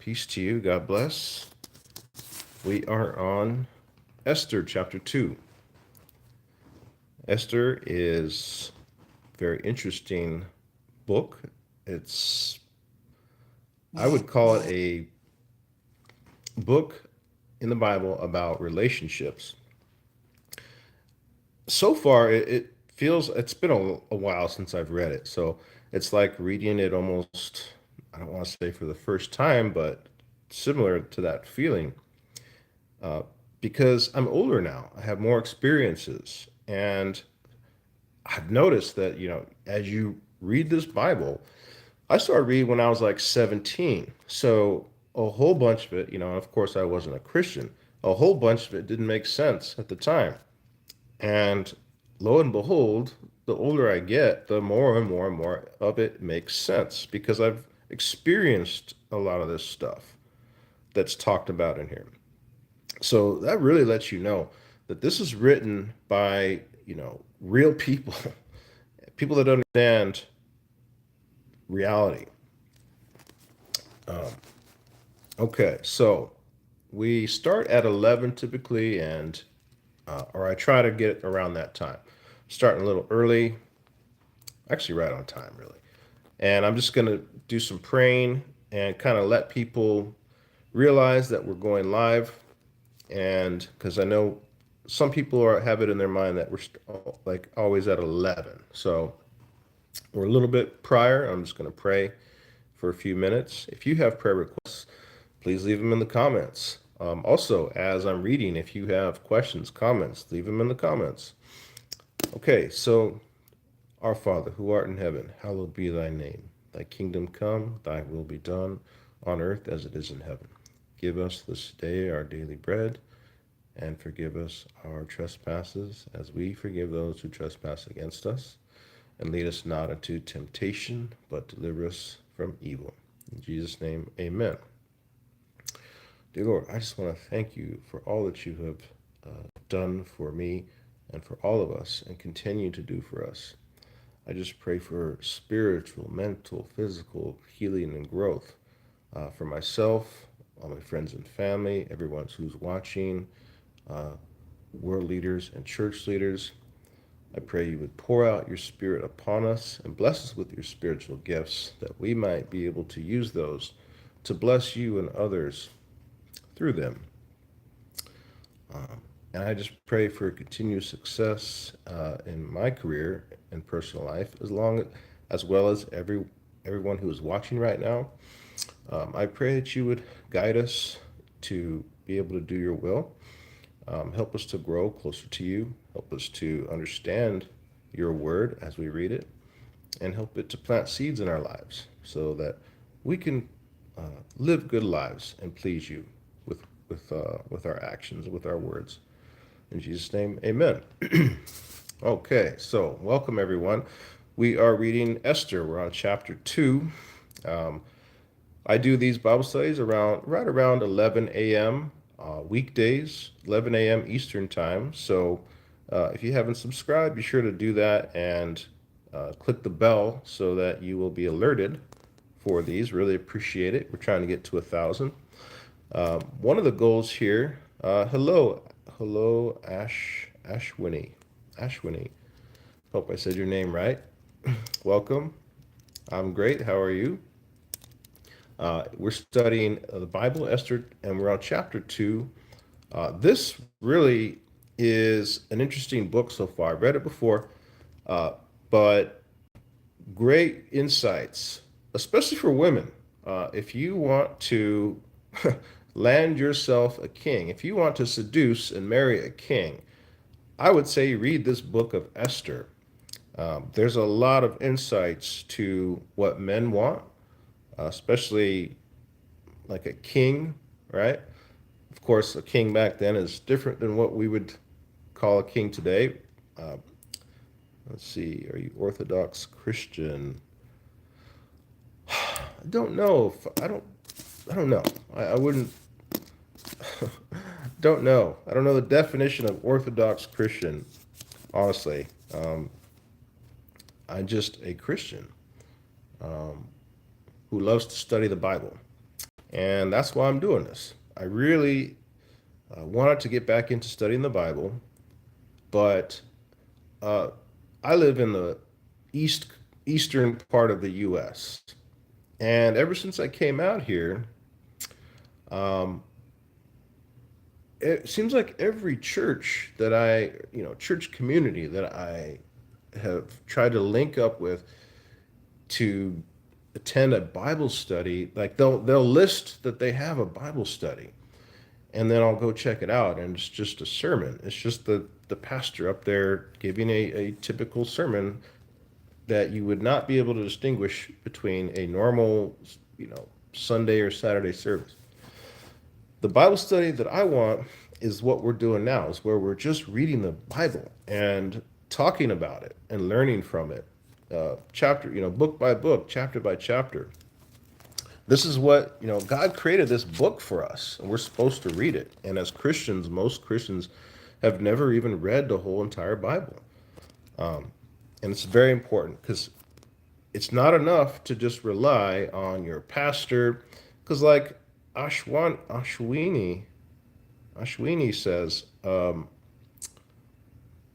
Peace to you. God bless. We are on Esther chapter 2. Esther is a very interesting book. I would call it a book in the Bible about relationships. So far, it feels, it's been a while since I've read it. So it's like reading it almost, I don't want to say for the first time, but similar to that feeling. Uh, because I'm older now, I have more experiences, and I've noticed that, as you read this Bible, I started reading when I was like 17. So a whole bunch of it, and of course I wasn't a Christian, a whole bunch of it didn't make sense at the time. And lo and behold, the older I get, the more and more and more of it makes sense because I've experienced a lot of this stuff that's talked about in here. So that really lets you know that this is written by, real people, people that understand reality. Um, okay, so we start at 11 typically, and or I try to get around that time. Starting a little early, actually right on time, really. And I'm just going to do some praying and kind of let people realize that we're going live. And because I know some people have it in their mind that we're like always at 11. So we're a little bit prior. I'm just going to pray for a few minutes. If you have prayer requests, please leave them in the comments. Also, as I'm reading, if you have questions, comments, leave them in the comments. Okay, so our Father, who art in heaven, hallowed be thy name. Thy kingdom come, thy will be done on earth as it is in heaven. Give us this day our daily bread, and forgive us our trespasses as we forgive those who trespass against us. And lead us not into temptation, but deliver us from evil. In Jesus' name, amen. Dear Lord, I just want to thank you for all that you have done for me and for all of us and continue to do for us. I just pray for spiritual, mental, physical healing and growth for myself, all my friends and family, everyone who's watching, uh, world leaders and church leaders. I pray you would pour out your spirit upon us and bless us with your spiritual gifts that we might be able to use those to bless you and others through them. And I just pray for continued success in my career and personal life, as well as everyone who is watching right now. I pray that you would guide us to be able to do your will. Help us to grow closer to you. Help us to understand your word as we read it, and help it to plant seeds in our lives so that we can live good lives and please you with our actions, with our words. In Jesus' name, amen. Okay, so welcome everyone. We are reading Esther. We're on chapter 2. Um, I do these Bible studies right around 11 a.m. Weekdays, 11 a.m. Eastern time. So if you haven't subscribed, be sure to do that and click the bell so that you will be alerted for these. Really appreciate it. We're trying to get to 1,000. One of the goals here. Hello, Ashwini. Hope I said your name right. Welcome. I'm great. How are you? We're studying the Bible, Esther, and we're on chapter 2. This really is an interesting book so far. I've read it before, uh, but great insights, especially for women. If you want to land yourself a king, if you want to seduce and marry a king, I would say read this book of Esther. There's a lot of insights to what men want, especially like a king, right? Of course, a king back then is different than what we would call a king today. Uh, let's see, are you Orthodox Christian? I don't know. I don't know. I wouldn't. Don't know. I don't know the definition of Orthodox Christian. Honestly, I'm just a Christian um, who loves to study the Bible. And that's why I'm doing this. I really wanted to get back into studying the Bible, but uh, I live in the eastern part of the U.S. And ever since I came out here, um, it seems like every church that church community that I have tried to link up with to attend a Bible study, like they'll list that they have a Bible study, and then I'll go check it out, and it's just a sermon. It's just the pastor up there giving a typical sermon that you would not be able to distinguish between a normal, Sunday or Saturday service. The Bible study that I want is what we're doing now, is where we're just reading the Bible and talking about it and learning from it, chapter, book by book, chapter by chapter. This is what, God created this book for us, and we're supposed to read it. And as Christians, most Christians have never even read the whole entire Bible. And it's very important because it's not enough to just rely on your pastor. Because, like Ashwini says,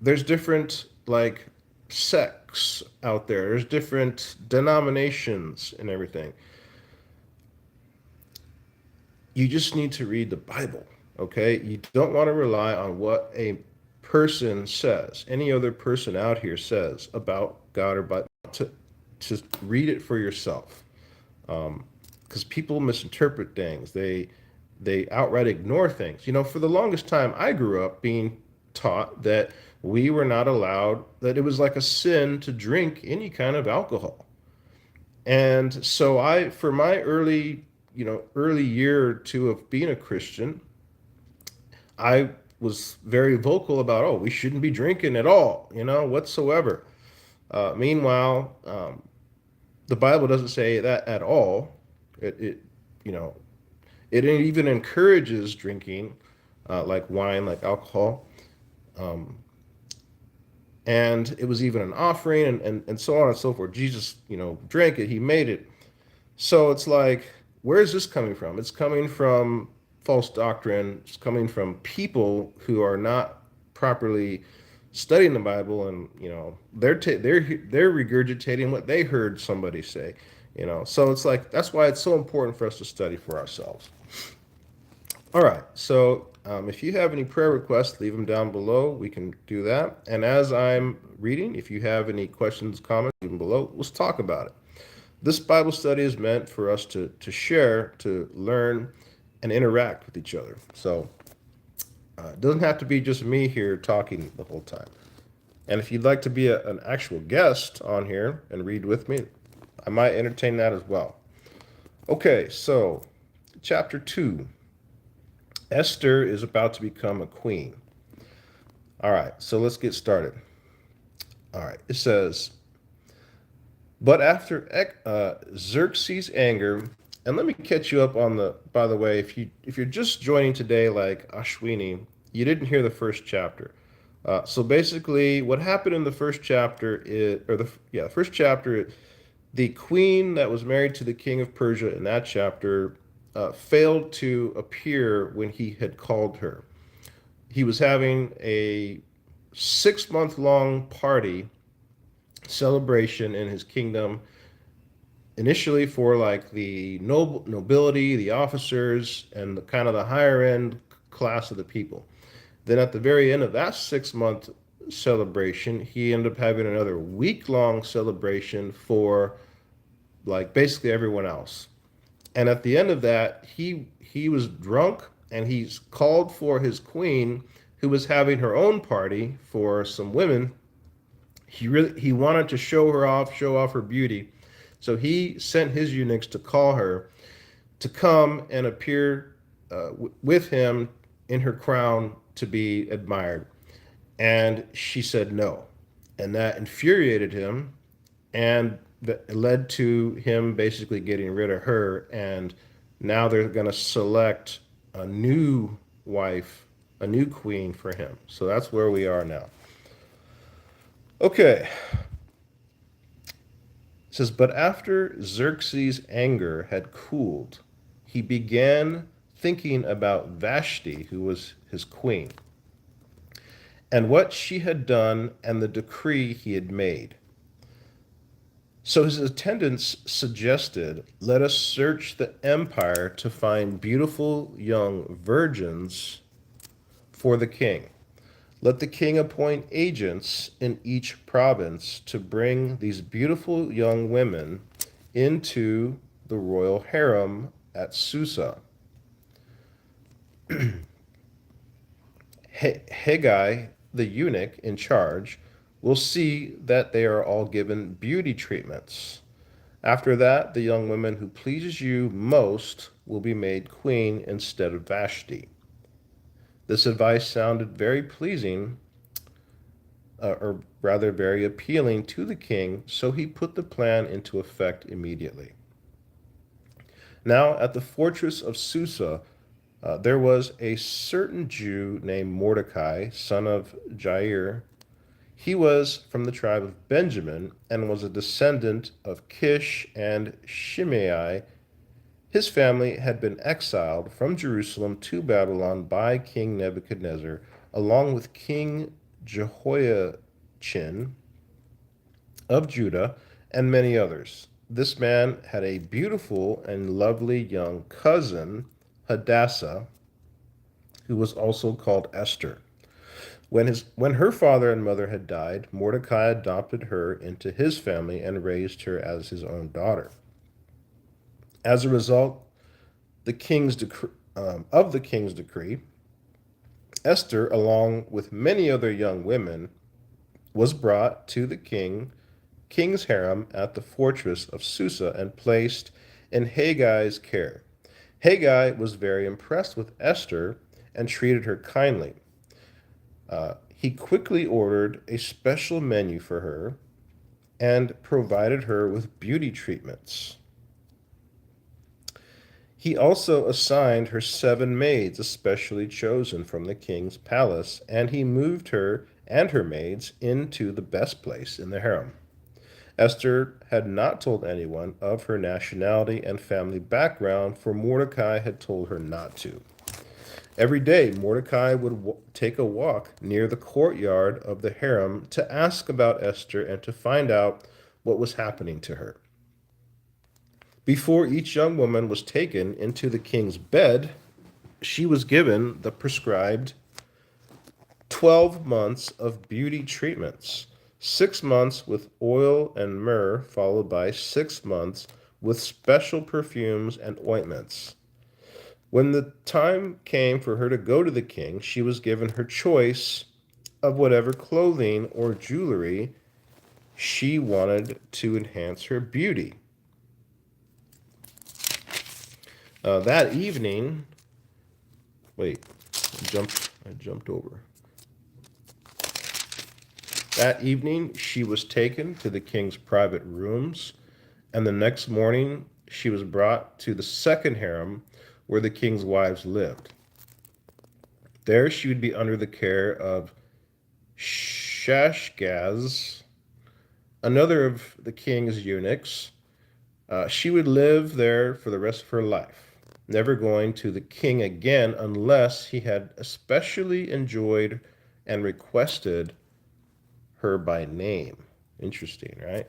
there's different, like, sects out there, there's different denominations and everything. You just need to read the Bible, okay? You don't want to rely on what a person says, any other person out here says about God or Bible. To read it for yourself, because people misinterpret things. They outright ignore things. For the longest time, I grew up being taught that we were not allowed, that it was like a sin to drink any kind of alcohol. And so for my early year or two of being a Christian, I was very vocal about, oh, we shouldn't be drinking at all, whatsoever. Meanwhile, the Bible doesn't say that at all. It you know, it even encourages drinking, like wine, like alcohol. Um, and it was even an offering, and so on and so forth. Jesus, drank it, he made it. So it's like, where is this coming from? It's coming from false doctrine. It's coming from people who are not properly studying the Bible, and they're regurgitating what they heard somebody say. So it's like, that's why it's so important for us to study for ourselves. All right, so if you have any prayer requests, leave them down below. We can do that. And as I'm reading, if you have any questions, comments, leave them below. Let's talk about it. This Bible study is meant for us to share, to learn, and interact with each other. So it doesn't have to be just me here talking the whole time. And if you'd like to be an actual guest on here and read with me, I might entertain that as well. Okay, so chapter 2. Esther is about to become a queen. All right, so let's get started. All right, it says, but after Xerxes' anger, and let me catch you up on by the way, if you're just joining today, like Ashwini, you didn't hear the first chapter. So basically, what happened in the first chapter the first chapter, the queen that was married to the king of Persia in that chapter failed to appear when he had called her. He was having a 6-month long party celebration in his kingdom, initially for like the nobility, the officers, and the kind of the higher end class of the people. Then at the very end of that 6-month celebration, he ended up having another week-long celebration for like basically everyone else. And at the end of that, he was drunk, and he's called for his queen, who was having her own party for some women. He wanted to show off her beauty. So he sent his eunuchs to call her to come and appear with him in her crown to be admired. And she said no. And that infuriated him, and that led to him basically getting rid of her. And now they're going to select a new wife, a new queen for him. So that's where we are now. Okay. It says, but after Xerxes' anger had cooled, he began thinking about Vashti, who was his queen, and what she had done and the decree he had made. So his attendants suggested, let us search the empire to find beautiful young virgins for the king. Let the king appoint agents in each province to bring these beautiful young women into the royal harem at Susa. Haggai, the eunuch in charge, will see that they are all given beauty treatments. After that, the young woman who pleases you most will be made queen instead of Vashti. This advice sounded very pleasing, or rather very appealing to the king, so he put the plan into effect immediately. Now, at the fortress of Susa, there was a certain Jew named Mordecai, son of Jair. He was from the tribe of Benjamin and was a descendant of Kish and Shimei. His family had been exiled from Jerusalem to Babylon by King Nebuchadnezzar, along with King Jehoiachin of Judah and many others. This man had a beautiful and lovely young cousin, Hadassah, who was also called Esther. When her father and mother had died, Mordecai adopted her into his family and raised her as his own daughter. As a result, of the king's decree, Esther, along with many other young women, was brought to the king's harem at the fortress of Susa and placed in Haggai's care. Haggai was very impressed with Esther and treated her kindly. He quickly ordered a special menu for her and provided her with beauty treatments. He also assigned her 7 maids, especially chosen from the king's palace, and he moved her and her maids into the best place in the harem. Esther had not told anyone of her nationality and family background, for Mordecai had told her not to. Every day, Mordecai would take a walk near the courtyard of the harem to ask about Esther and to find out what was happening to her. Before each young woman was taken into the king's bed, she was given the prescribed 12 months of beauty treatments, 6 months with oil and myrrh, followed by 6 months with special perfumes and ointments. When the time came for her to go to the king, she was given her choice of whatever clothing or jewelry she wanted to enhance her beauty. That evening, wait, I jumped over. That evening, she was taken to the king's private rooms, and the next morning, she was brought to the second harem where the king's wives lived. There, she would be under the care of Shashgaz, another of the king's eunuchs. She would live there for the rest of her life, never going to the king again unless he had especially enjoyed and requested her by name. Interesting, right?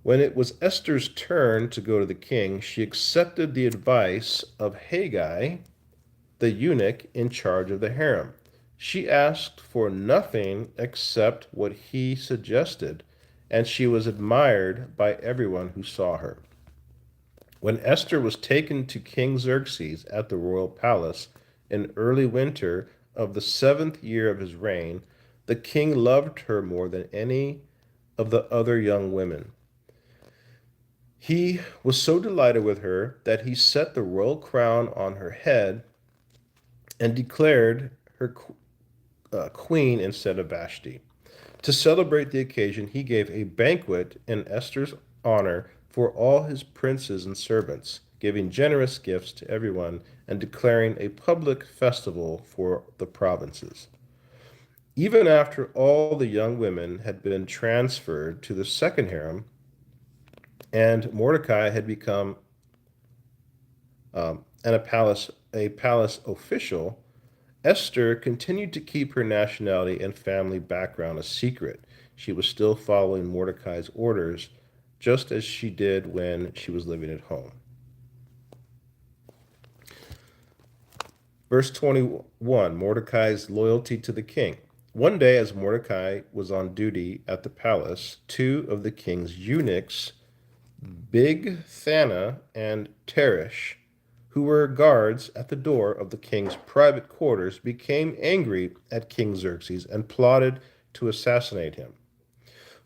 When it was Esther's turn to go to the king, she accepted the advice of Haggai, the eunuch in charge of the harem. She asked for nothing except what he suggested, and she was admired by everyone who saw her. When Esther was taken to King Xerxes at the royal palace in early winter of the 7th year of his reign, the king loved her more than any of the other young women. He was so delighted with her that he set the royal crown on her head and declared her queen instead of Vashti. To celebrate the occasion, he gave a banquet in Esther's honor for all his princes and servants, giving generous gifts to everyone and declaring a public festival for the provinces. Even after all the young women had been transferred to the second harem, and Mordecai had become and a palace official, Esther continued to keep her nationality and family background a secret. She was still following Mordecai's orders, just as she did when she was living at home. Verse 21, Mordecai's loyalty to the king. One day, as Mordecai was on duty at the palace, two of the king's eunuchs, Big Thana and Teresh, who were guards at the door of the king's private quarters, became angry at King Xerxes and plotted to assassinate him.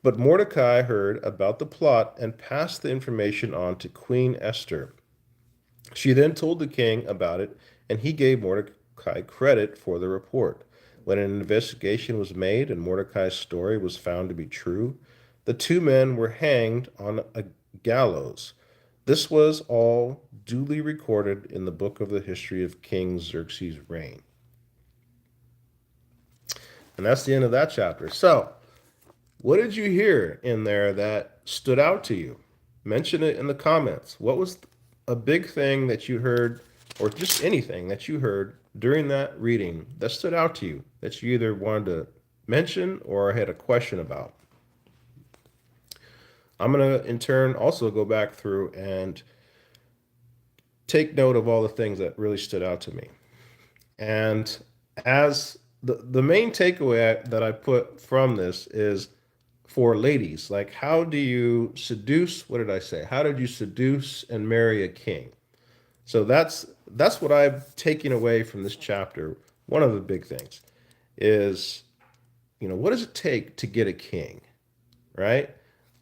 But Mordecai heard about the plot and passed the information on to Queen Esther. She then told the king about it, and he gave Mordecai credit for the report. When an investigation was made and Mordecai's story was found to be true, the two men were hanged on a gallows. This was all duly recorded in the book of the history of King Xerxes' reign. And that's the end of that chapter. So, what did you hear in there that stood out to you? Mention it in the comments. What was a big thing that you heard, or just anything that you heard during that reading that stood out to you that you either wanted to mention or had a question about? I'm going to, in turn, also go back through and take note of all the things that really stood out to me. And as the main takeaway that I put from this is for ladies, like, how do you seduce? What did I say? How did you seduce and marry a king? So that's what I've taken away from this chapter. One of the big things is, what does it take to get a king, right?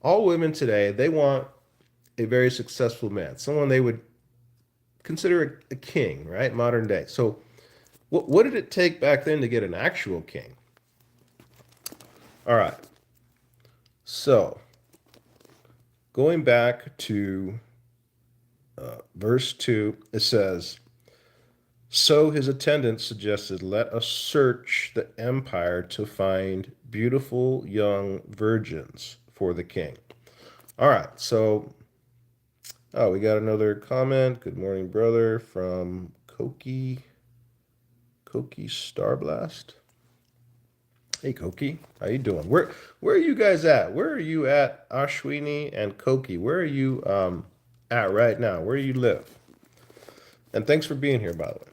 All women today, they want a very successful man, someone they would consider a king, right? Modern day. So what did it take back then to get an actual king? All right. So going back to verse 2, it says, so his attendants suggested, let us search the empire to find beautiful young virgins for the king. All right, so, we got another comment. Good morning, brother, from Koki Starblast. Hey, Koki, how you doing? Where are you guys at? Where are you at, Ashwini and Koki? Where are you at right now? Where do you live? And thanks for being here, by the way.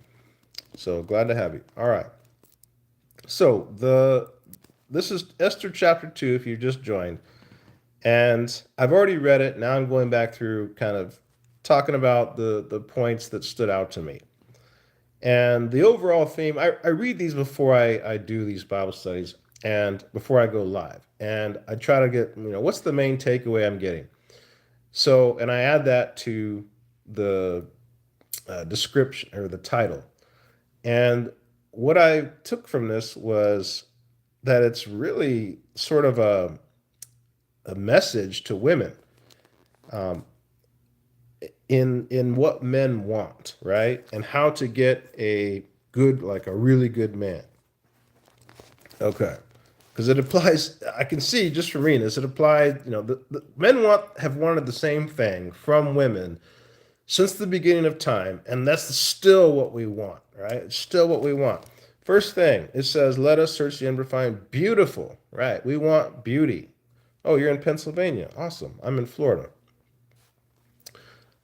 So glad to have you. All right. So this is Esther chapter 2, if you just joined. And I've already read it. Now I'm going back through kind of talking about the points that stood out to me. And the overall theme, I read these before I do these Bible studies and before I go live. And I try to get, what's the main takeaway I'm getting? So, and I add that to the description or the title. And what I took from this was that it's really sort of a message to women in what men want, right? And how to get a good, like a really good man. Okay. Because it applies, I can see just from reading this, it applies, the men have wanted the same thing from women since the beginning of time, and that's still what we want, right? It's still what we want. First thing, it says, let us search the end to find beautiful, right? We want beauty. Oh, you're in Pennsylvania. Awesome. I'm in Florida.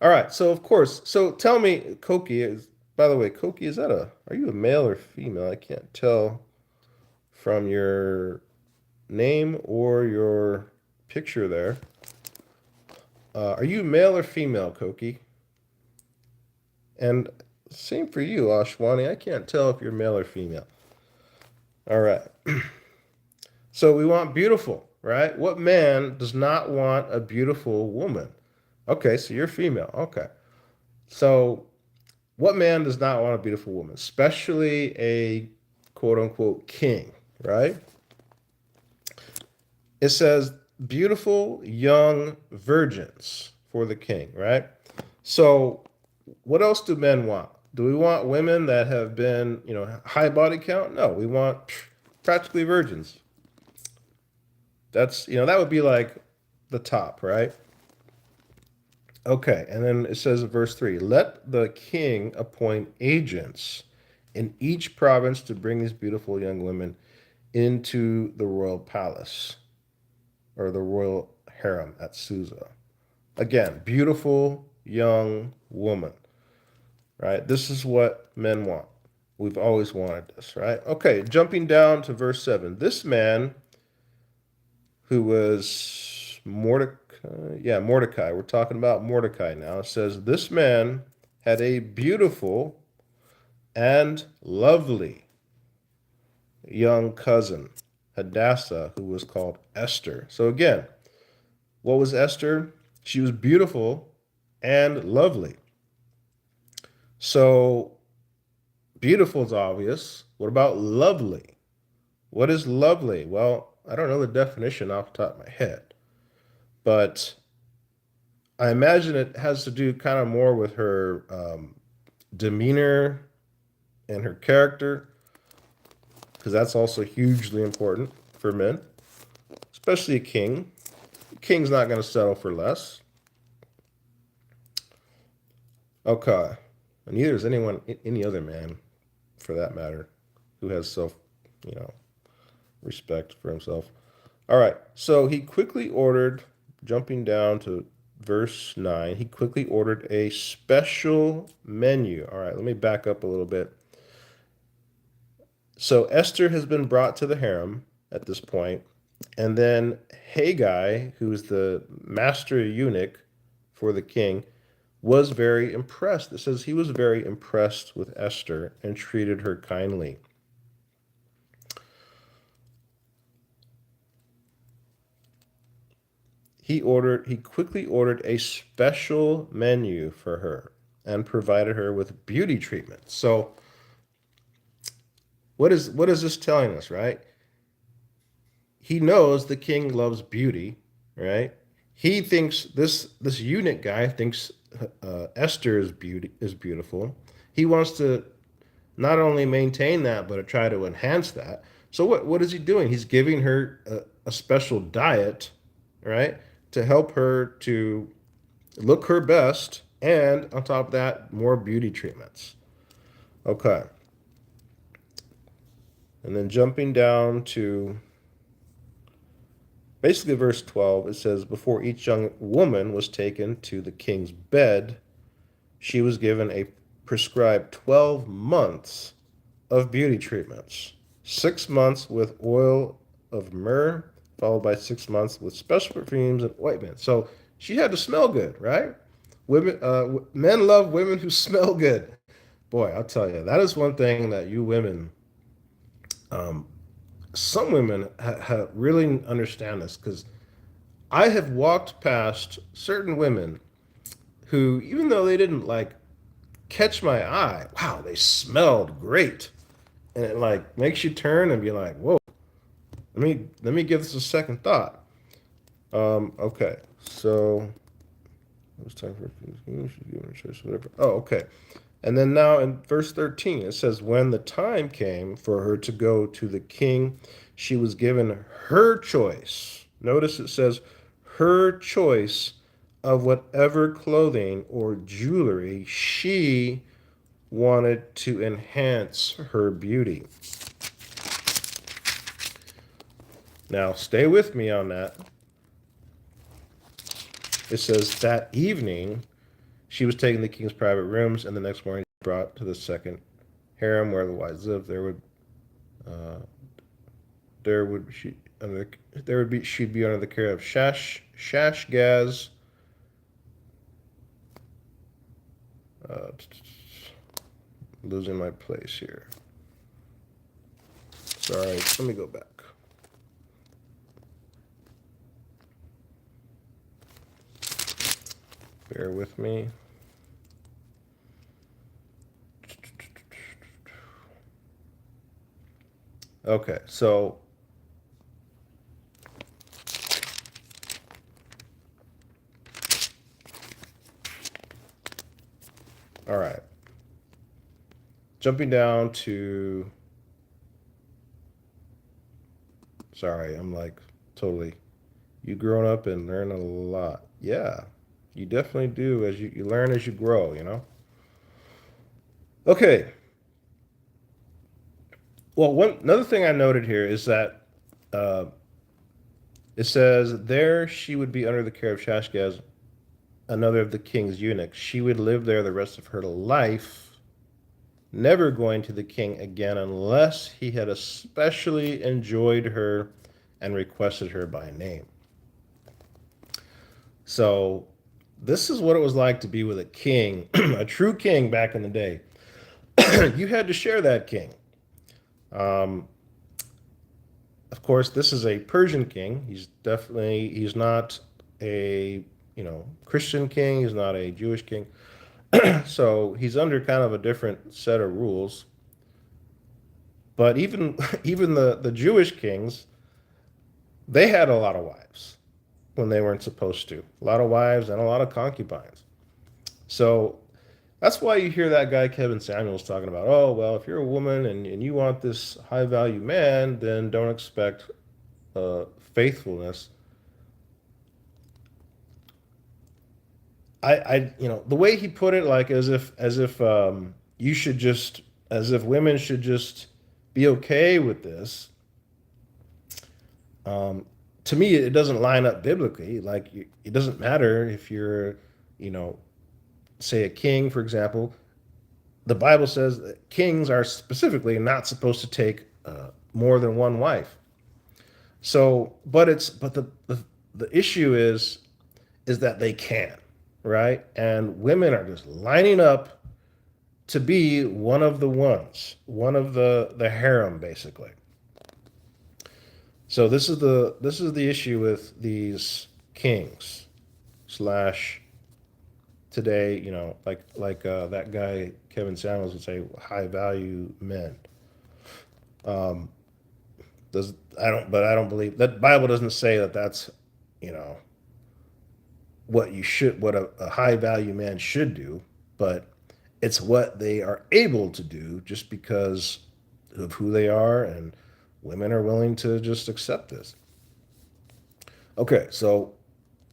All right, so of course, so tell me, Koki, by the way, Koki, are you a male or female? I can't tell from your name or your picture there. Are you male or female, Koki? And same for you, Ashwani. I can't tell if you're male or female. All right. So we want beautiful, right? What man does not want a beautiful woman? Okay, so you're female. Okay. So what man does not want a beautiful woman, especially a quote unquote king, right? It says beautiful young virgins for the king, right? So what else do men want? Do we want women that have been, high body count? No, we want practically virgins. That's, that would be like the top, right? Okay, and then it says in verse 3, let the king appoint agents in each province to bring these beautiful young women into the royal palace or the royal harem at Susa. Again, beautiful young woman, right? This is what men want. We've always wanted this, right? Okay, jumping down to verse 7. This man who was Mordecai, yeah, Mordecai. We're talking about Mordecai now. It says, this man had a beautiful and lovely young cousin, Hadassah, who was called Esther. So again, what was Esther? She was beautiful and lovely. So beautiful is obvious. What about lovely? What is lovely? Well, I don't know the definition off the top of my head, but I imagine it has to do kind of more with her demeanor and her character, because that's also hugely important for men, especially a king. A king's not going to settle for less. Okay. And neither is anyone, any other man, for that matter, who has self, you know, respect for himself. All right. So he quickly ordered, jumping down to verse 9, he quickly ordered a special menu. All right. Let me back up a little bit. So Esther has been brought to the harem at this point, and then Haggai, who's the master eunuch for the king, was very impressed. It says he was very impressed with Esther and treated her kindly. He quickly ordered a special menu for her and provided her with beauty treatment. So what is this telling us, right? He knows the king loves beauty, right? He thinks this eunuch guy thinks Esther is beautiful. He wants to not only maintain that, but to try to enhance that. So what is he doing? He's giving her a special diet, right, to help her to look her best, and on top of that, more beauty treatments. Okay, and then jumping down to basically verse 12, it says, before each young woman was taken to the king's bed, she was given a prescribed 12 months of beauty treatments, 6 months with oil of myrrh, followed by 6 months with special perfumes and ointments. So she had to smell good, right? Men love women who smell good. Boy, I'll tell you, that is one thing that you women, um, some women really understand this, because I have walked past certain women who, even though they didn't like catch my eye, wow, they smelled great, and it like makes you turn and be like, whoa, let me give this a second thought. Okay, so it was time for whatever. Oh, okay. And then now in verse 13, it says, when the time came for her to go to the king, she was given her choice. Notice it says her choice of whatever clothing or jewelry she wanted to enhance her beauty. Now, stay with me on that. It says that evening she was taken to the king's private rooms, and the next morning brought to the second harem where the wives lived. Uh, there would she under there would be she'd be under the care of Shashgaz. Uh, Losing my place here. Sorry, let me go back. Bear with me. Okay, so all right. Jumping down to sorry, I'm like totally you grown up and learn a lot. Yeah. You definitely do as you learn as you grow, you know? Okay. Well, another thing I noted here is that uh, it says, there she would be under the care of Shashgaz, another of the king's eunuchs. She would live there the rest of her life, never going to the king again unless he had especially enjoyed her and requested her by name. So, this is what it was like to be with a king, a true king back in the day. You had to share that king. Um, of course, this is a Persian king. He's not a, Christian king. He's not a Jewish king. So he's under kind of a different set of rules. But even even the Jewish kings, they had a lot of wives when they weren't supposed to. A lot of wives and a lot of concubines. So that's why you hear that guy Kevin Samuels talking about, oh, well, if you're a woman and you want this high value man, then don't expect faithfulness. The way he put it, like as if you should just, as if women should just be okay with this. Um, to me, it doesn't line up biblically. Like it doesn't matter if you're, you know, say a king, for example. The Bible says that kings are specifically not supposed to take more than one wife. So, but the issue is that they can, right? And women are just lining up to be one of the ones, one of the harem, basically. So this is the issue with these kings slash today, that guy Kevin Samuels would say, high value men. Um, does I don't believe that Bible doesn't say that that's you know what a high value man should do, but it's what they are able to do just because of who they are, and women are willing to just accept this. Okay, so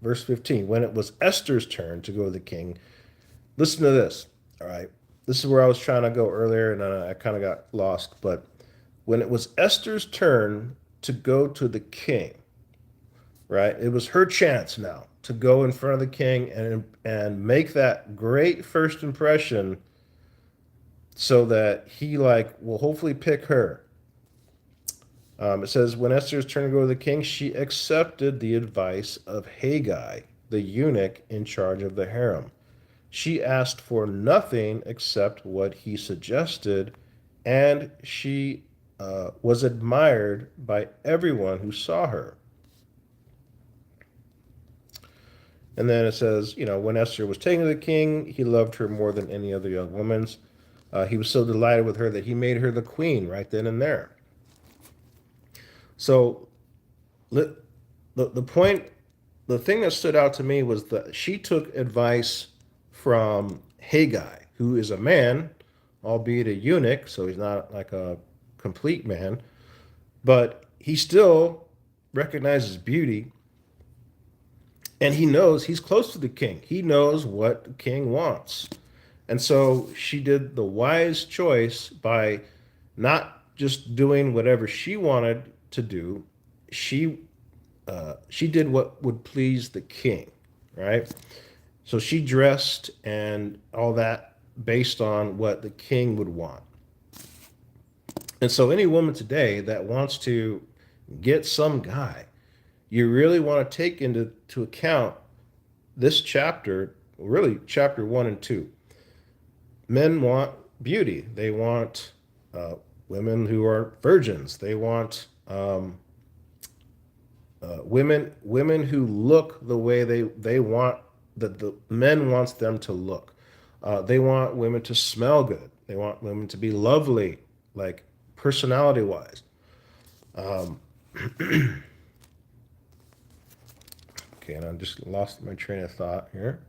verse 15, when it was Esther's turn to go to the king, listen to this. All right, this is where I was trying to go earlier, and then I kind of got lost. But when it was Esther's turn to go to the king, right, it was her chance now to go in front of the king and make that great first impression, so that he will hopefully pick her. It says, when Esther's turn to go to the king, she accepted the advice of Haggai, the eunuch in charge of the harem. She asked for nothing except what he suggested, and she was admired by everyone who saw her. And then it says, when Esther was taken to the king, he loved her more than any other young woman. He was so delighted with her that he made her the queen right then and there. So the point, the thing that stood out to me was that she took advice from Haggai, who is a man, albeit a eunuch, so he's not like a complete man, but he still recognizes beauty, and he knows he's close to the king. He knows what the king wants. And so she did the wise choice by not just doing whatever she wanted to do. She did what would please the king, right? So she dressed and all that based on what the king would want. And so any woman today that wants to get some guy, you really want to take into account this chapter, really chapter 1 and 2. Men want beauty. They want women who are virgins. They want women who look the way they want, that the men wants them to look. They want women to smell good. They want women to be lovely, like personality wise. Um, okay, and I just lost my train of thought here.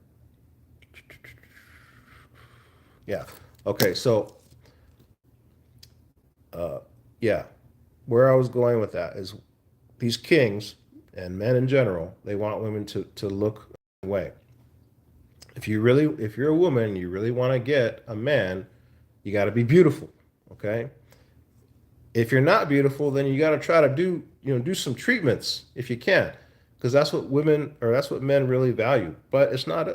Yeah. Okay, so uh, yeah, where I was going with that is these kings and men in general, they want women to look a way. if you're a woman, you really want to get a man, you got to be beautiful. Okay. If you're not beautiful, then you got to try to do some treatments if you can, because that's what women or that's what men really value. But it's not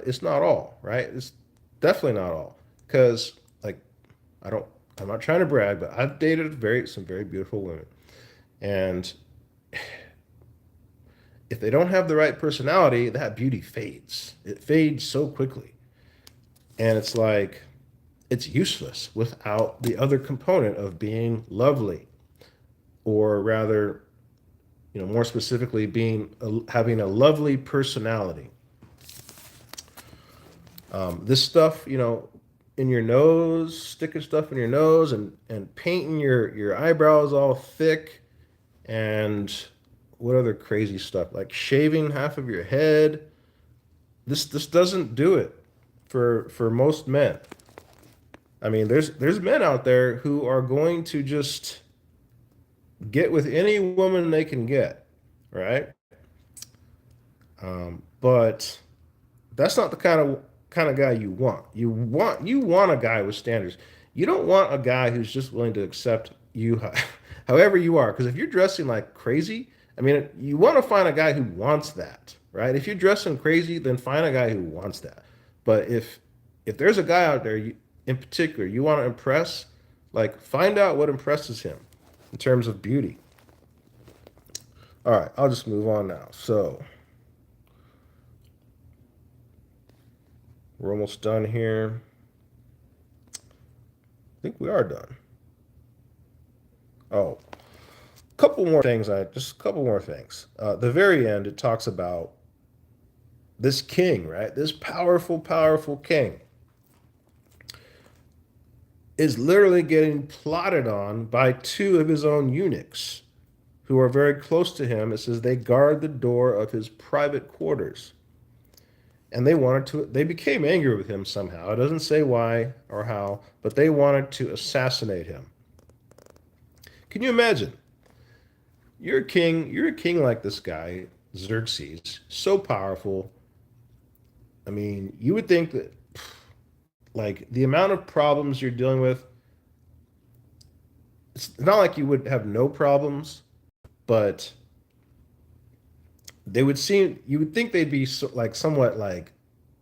all, right? It's definitely not all. Because like I don't, I'm not trying to brag, but I've dated some very beautiful women, and if they don't have the right personality, that beauty fades. It fades so quickly, and it's like it's useless without the other component of being lovely, or rather, more specifically, having a lovely personality. This stuff, in your nose, sticking stuff in your nose, and painting your eyebrows all thick, and what other crazy stuff like shaving half of your head. This doesn't do it for most men. I mean, there's men out there who are going to just get with any woman they can get, right? But that's not the kind of guy you want. You want a guy with standards. You don't want a guy who's just willing to accept you however you are. Because if you're dressing like crazy, I mean, you want to find a guy who wants that, right? If you're dressing crazy, then find a guy who wants that. But if there's a guy out there in particular you want to impress, like find out what impresses him in terms of beauty. All right, I'll just move on now. So we're almost done here. I think we are done. Oh, just a couple more things. The very end, it talks about this king, right? This powerful, powerful king is literally getting plotted on by two of his own eunuchs who are very close to him. It says they guard the door of his private quarters. And they became angry with him somehow. It doesn't say why or how, but they wanted to assassinate him. Can you imagine? You're a king like this guy, Xerxes, so powerful. I mean, you would think that like the amount of problems you're dealing with, it's not like you would have no problems, but you would think they'd be like somewhat like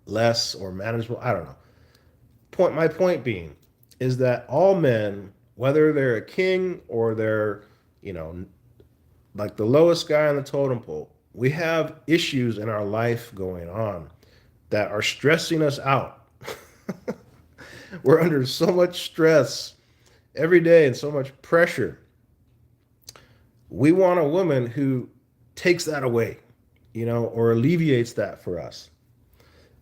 less or manageable. I don't know. My point being is that all men, whether they're a king or they're, you know, like the lowest guy on the totem pole, we have issues in our life going on that are stressing us out. We're under so much stress every day and so much pressure. We want a woman who takes that away, or alleviates that for us.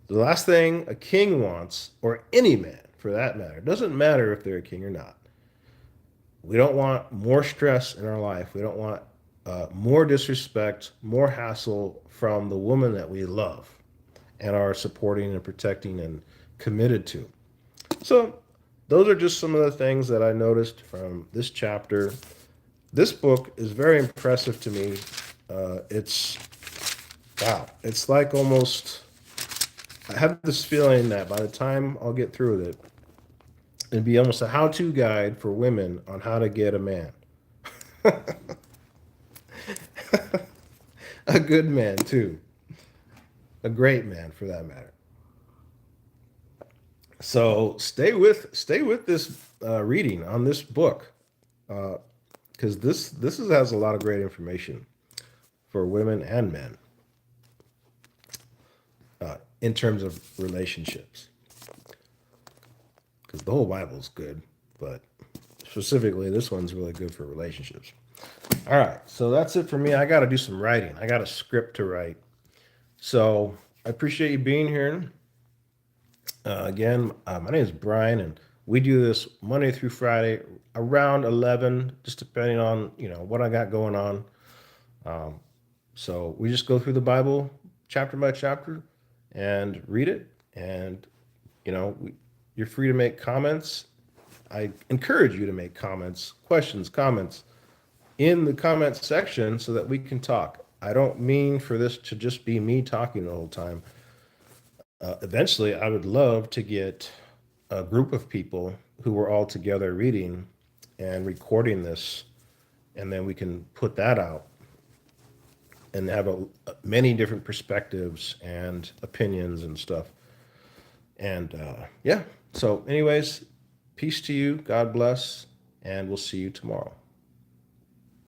The last thing a king wants, or any man for that matter, doesn't matter if they're a king or not. We don't want more stress in our life. We don't want more disrespect, more hassle from the woman that we love and are supporting and protecting and committed to. So, those are just some of the things that I noticed from this chapter. This book is very impressive to me. It's wow. It's like almost, I have this feeling that by the time I'll get through with it, it'd be almost a how-to guide for women on how to get a man. A good man, too. A great man, for that matter. So stay with this reading on this book, because has a lot of great information for women and men in terms of relationships. Because the whole Bible's good, but specifically this one's really good for relationships. All right, so that's it for me. I got to do some writing. I got a script to write. So I appreciate you being here. Again, my name is Brian, and we do this Monday through Friday around 11, just depending on what I got going on. So we just go through the Bible chapter by chapter and read it, and you're free to make comments. I encourage you to make comments, questions, comments in the comments section so that we can talk. I don't mean for this to just be me talking the whole time. Eventually, I would love to get a group of people who were all together reading and recording this, and then we can put that out and have many different perspectives and opinions and stuff. And yeah, so anyways, peace to you, God bless, and we'll see you tomorrow.